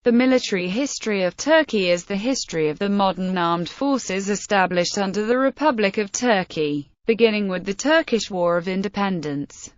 The military history of Turkey is the history of the modern armed forces established under the Republic of Turkey, beginning with the Turkish War of Independence.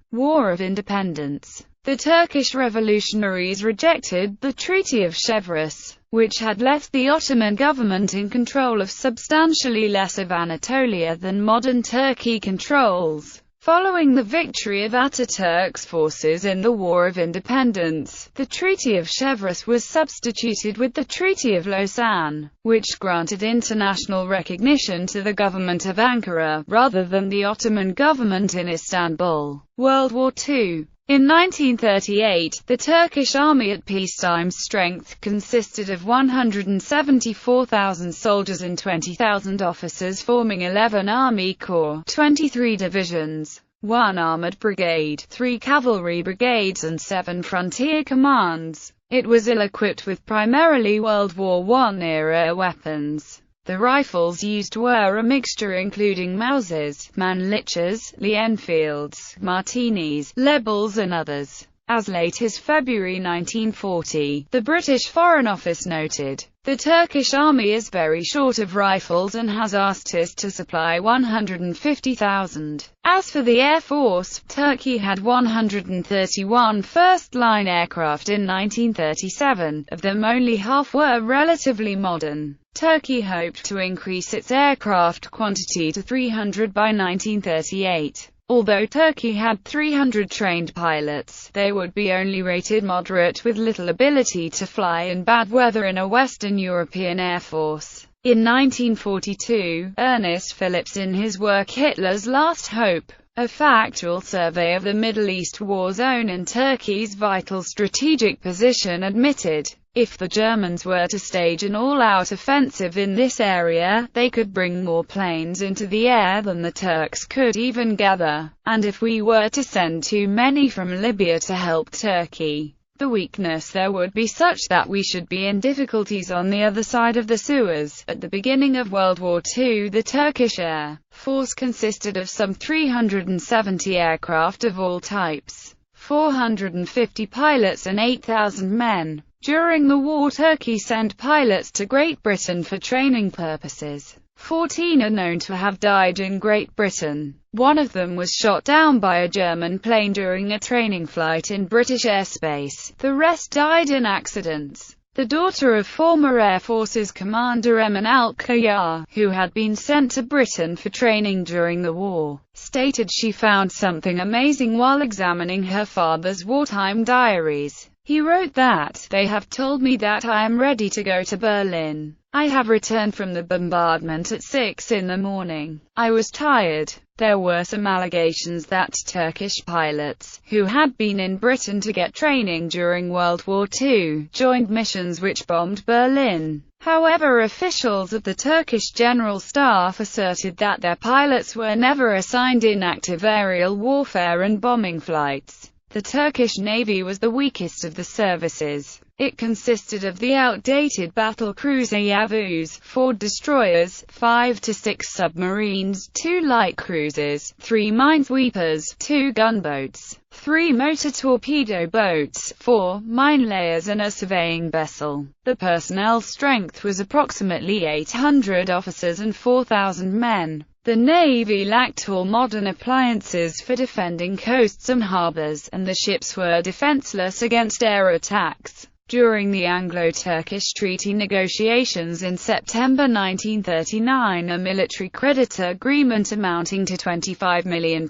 The Turkish revolutionaries rejected the Treaty of Chevreuse, which had left the Ottoman government in control of substantially less of Anatolia than modern Turkey controls. Following the victory of Ataturk's forces in the War of Independence, the Treaty of Chevreuse was substituted with the Treaty of Lausanne, which granted international recognition to the government of Ankara, rather than the Ottoman government in Istanbul. World War II. In 1938, the Turkish army at peacetime strength consisted of 174,000 soldiers and 20,000 officers, forming 11 army corps, 23 divisions, 1 armored brigade, 3 cavalry brigades and 7 frontier commands. It was ill-equipped with primarily World War I-era weapons. The rifles used were a mixture including Mausers, Mannlichers, Lee Enfields, Martinis, Lebels and others. As late as February 1940, the British Foreign Office noted, "The Turkish army is very short of rifles and has asked us to supply 150,000. As for the Air Force, Turkey had 131 first-line aircraft in 1937, of them only half were relatively modern. Turkey hoped to increase its aircraft quantity to 300 by 1938. Although Turkey had 300 trained pilots, they would be only rated moderate with little ability to fly in bad weather in a Western European Air Force." In 1942, Ernest Phillips in his work Hitler's Last Hope, a factual survey of the Middle East war zone and Turkey's vital strategic position, admitted, if the Germans were to stage an all-out offensive in this area, they could bring more planes into the air than the Turks could even gather, and if we were to send too many from Libya to help Turkey, the weakness there would be such that we should be in difficulties on the other side of the Suez. At the beginning of World War II, the Turkish Air Force consisted of some 370 aircraft of all types, 450 pilots and 8,000 men. During the war, Turkey sent pilots to Great Britain for training purposes. 14 are known to have died in Great Britain. One of them was shot down by a German plane during a training flight in British airspace. The rest died in accidents. The daughter of former Air Forces Commander Emin Al-Khayyar, who had been sent to Britain for training during the war, stated she found something amazing while examining her father's wartime diaries. He wrote that, "They have told me that I am ready to go to Berlin. I have returned from the bombardment at 6 in the morning. I was tired." There were some allegations that Turkish pilots, who had been in Britain to get training during World War II, joined missions which bombed Berlin. However, officials of the Turkish General Staff asserted that their pilots were never assigned in active aerial warfare and bombing flights. The Turkish Navy was the weakest of the services. It consisted of the outdated battle cruiser Yavuz, 4 destroyers, 5 to 6 submarines, 2 light cruisers, 3 minesweepers, 2 gunboats, 3 motor torpedo boats, 4 mine layers and a surveying vessel. The personnel strength was approximately 800 officers and 4,000 men. The Navy lacked all modern appliances for defending coasts and harbors, and the ships were defenseless against air attacks. During the Anglo-Turkish treaty negotiations in September 1939, a military credit agreement amounting to £25 million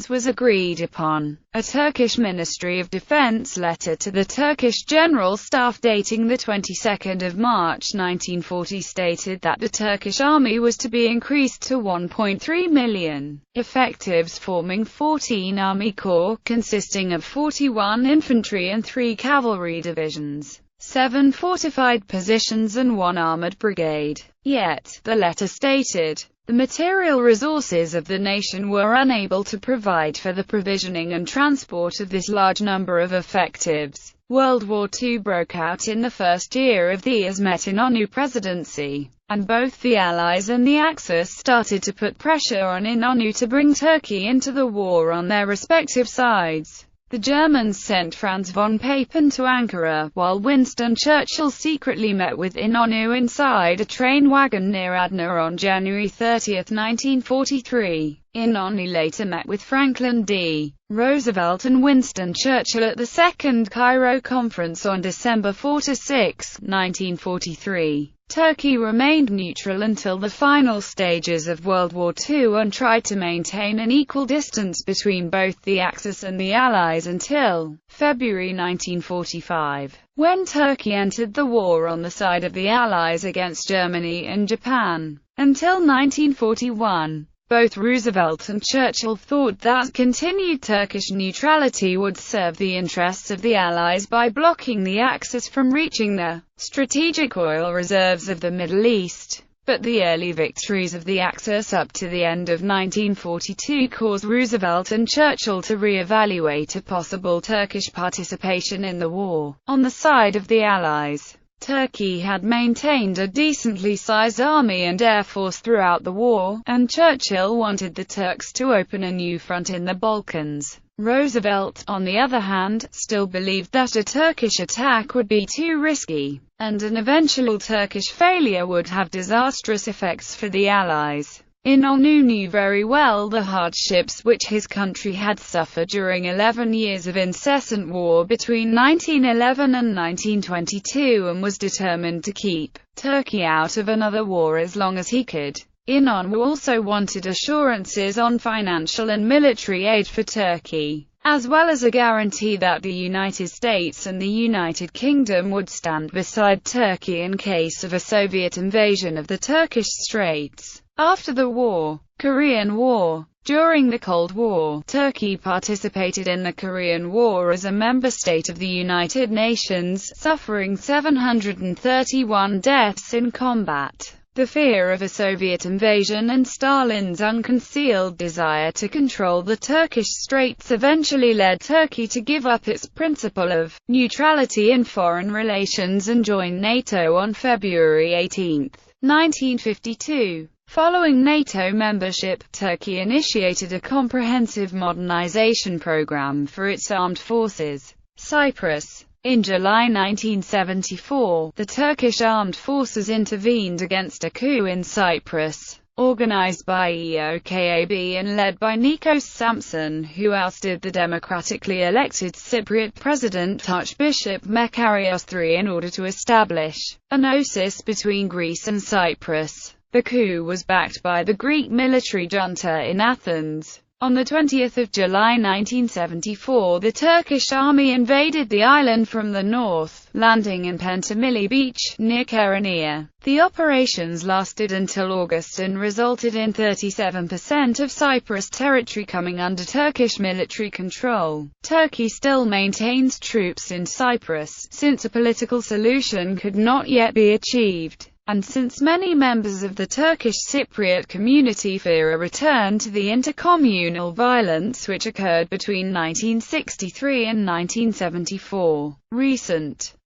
was agreed upon. A Turkish Ministry of Defense letter to the Turkish General Staff dating the 22nd of March 1940 stated that the Turkish army was to be increased to 1.3 million effectives, forming 14 army corps, consisting of 41 infantry and 3 cavalry divisions, 7 fortified positions and 1 armored brigade. Yet, the letter stated, the material resources of the nation were unable to provide for the provisioning and transport of this large number of effectives. World War II broke out in the first year of the Ahmet presidency, and both the Allies and the Axis started to put pressure on Inonu to bring Turkey into the war on their respective sides. The Germans sent Franz von Papen to Ankara, while Winston Churchill secretly met with Inonu inside a train wagon near Adana on January 30, 1943. Inonu later met with Franklin D. Roosevelt and Winston Churchill at the Second Cairo Conference on December 4–6, 1943. Turkey remained neutral until the final stages of World War II and tried to maintain an equal distance between both the Axis and the Allies until February 1945, when Turkey entered the war on the side of the Allies against Germany and Japan. Until 1941, both Roosevelt and Churchill thought that continued Turkish neutrality would serve the interests of the Allies by blocking the Axis from reaching the strategic oil reserves of the Middle East. But the early victories of the Axis up to the end of 1942 caused Roosevelt and Churchill to re-evaluate a possible Turkish participation in the war on the side of the Allies. Turkey had maintained a decently sized army and air force throughout the war, and Churchill wanted the Turks to open a new front in the Balkans. Roosevelt, on the other hand, still believed that a Turkish attack would be too risky, and an eventual Turkish failure would have disastrous effects for the Allies. Inonu knew very well the hardships which his country had suffered during 11 years of incessant war between 1911 and 1922 and was determined to keep Turkey out of another war as long as he could. Inonu also wanted assurances on financial and military aid for Turkey, as well as a guarantee that the United States and the United Kingdom would stand beside Turkey in case of a Soviet invasion of the Turkish Straits. After the war, Korean War. During the Cold War, Turkey participated in the Korean War as a member state of the United Nations, suffering 731 deaths in combat. The fear of a Soviet invasion and Stalin's unconcealed desire to control the Turkish Straits eventually led Turkey to give up its principle of neutrality in foreign relations and join NATO on February 18, 1952. Following NATO membership, Turkey initiated a comprehensive modernization program for its armed forces. Cyprus. In July 1974, the Turkish armed forces intervened against a coup in Cyprus, organized by EOKAB and led by Nikos Sampson, who ousted the democratically elected Cypriot president Archbishop Makarios III in order to establish an oasis between Greece and Cyprus. The coup was backed by the Greek military junta in Athens. On 20 July 1974, the Turkish army invaded the island from the north, landing in Pentamili Beach, near Kyrenia. The operations lasted until August and resulted in 37% of Cyprus territory coming under Turkish military control. Turkey still maintains troops in Cyprus, since a political solution could not yet be achieved, and since many members of the Turkish Cypriot community fear a return to the intercommunal violence which occurred between 1963 and 1974.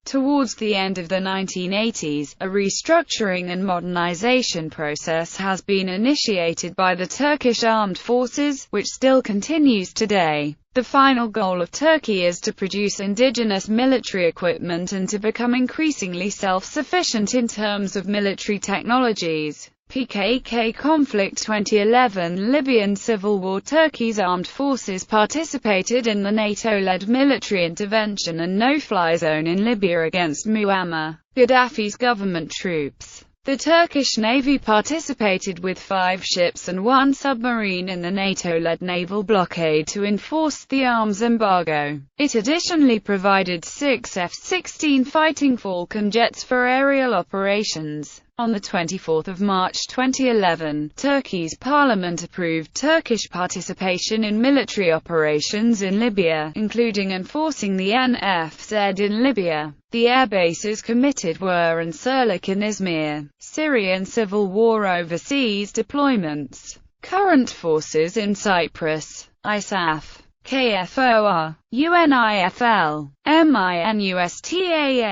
Towards the end of the 1980s, a restructuring and modernization process has been initiated by the Turkish armed forces, which still continues today. The final goal of Turkey is to produce indigenous military equipment and to become increasingly self-sufficient in terms of military technologies. PKK conflict 2011 Libyan civil war. Turkey's armed forces participated in the NATO-led military intervention and no-fly zone in Libya against Muammar Gaddafi's government troops. The Turkish Navy participated with 5 ships and 1 submarine in the NATO-led naval blockade to enforce the arms embargo. It additionally provided 6 F-16 Fighting Falcon jets for aerial operations. On 24 March 2011, Turkey's parliament approved Turkish participation in military operations in Libya, including enforcing the NFZ in Libya. The air bases committed were Incirlik and Izmir. Syrian civil war overseas deployments. Current forces in Cyprus: ISAF, KFOR, UNIFL, MINUSTAH,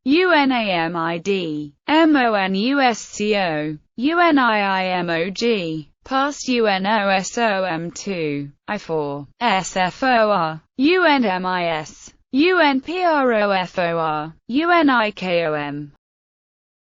UNAMID, MONUSCO, UNIIMOG, past UNOSOM2, I4, SFOR, UNMIS, UNPROFOR, UNIKOM.